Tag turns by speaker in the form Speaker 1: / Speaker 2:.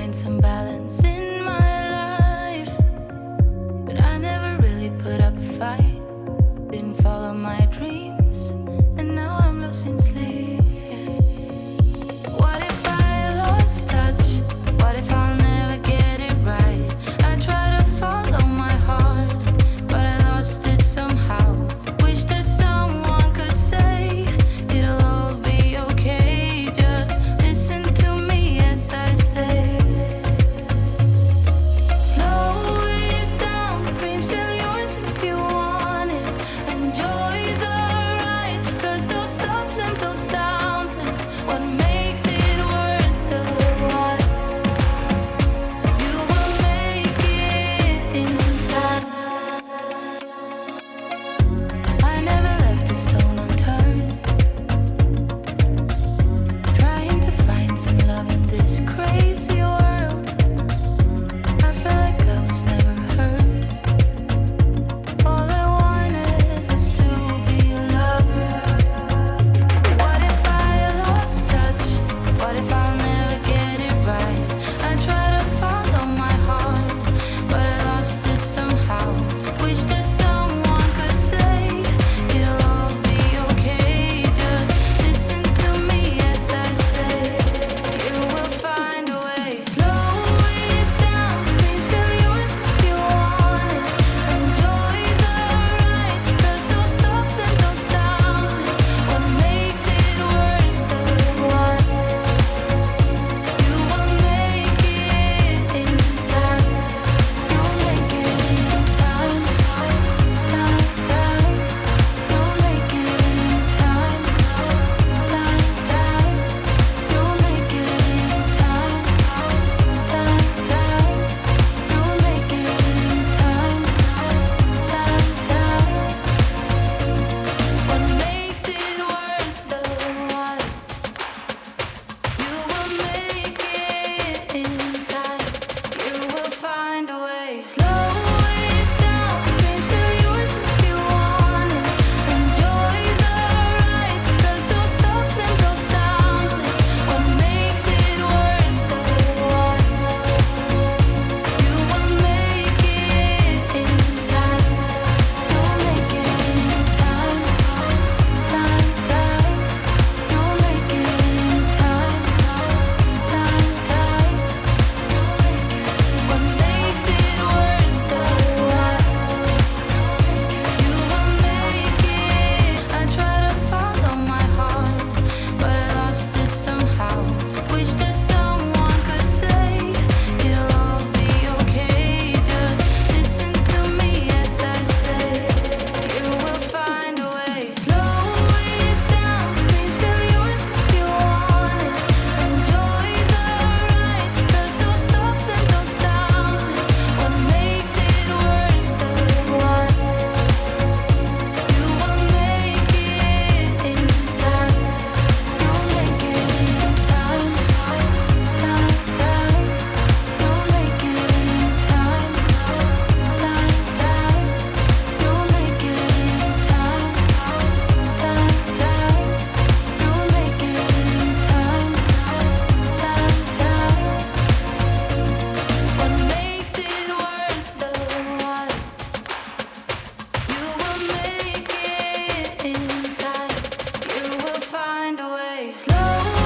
Speaker 1: find some balance in my life, but I never really put up a fight. Didn't follow my dreams, and now I'm losing sleep. Yeah. What if I lost touch? What if I'll never get it right? I try to follow my heart, but I lost it somehow. Wish that someone could say it'll all be okay. Just listen to me as I say. Slow it down, dreams still yours if you want it. Enjoy the ride, 'cause those ups and those downs is what makes it worth the while. You will make it in time. I never left a stone unturned, trying to find some love in this crazy world. I felt like I was never heard. All I wanted was to be loved. What if I lost touch? What if I'll never get it right? I try to follow my heart, but I lost it somehow. Wish that someone could say it'll all be okay. Just listen to me as I say. You will find a way. Slow it down, dreams still yours if you want it. Enjoy the ride, 'cause those ups and those downs is what makes it worth the while. You will make it in time. You'll make it in time. Time, time. You'll make it in time. Time, time. You'll make it in time. Time, time. You'll make it in time. Time, time. What makes it worth the while? You will make it in time. You will find a way. Slow it down, dreams still yours if you want it. Enjoy the ride, 'cause those ups and those downs is what makes it worth the while. You will make it in time. You'll make it in time. Time, time. You'll make it in time. Time, time. What makes it worth the while? You will make it. I try to follow my heart, but I lost it somehow. Wish that someone could say it'll all be okay. Just listen to me as I say. You will find a way. Slow it down, dreams still yours if you want it. Enjoy the ride, 'cause those ups and those downs is what makes it worth the while. You will make it in time. You'll make it in time. Time, time. You'll make it in time. Time, time. You'll make it in time. Time, time. You'll make it in time. Time, time. What makes it worth the while? You will make it in time. You will find a way. Slow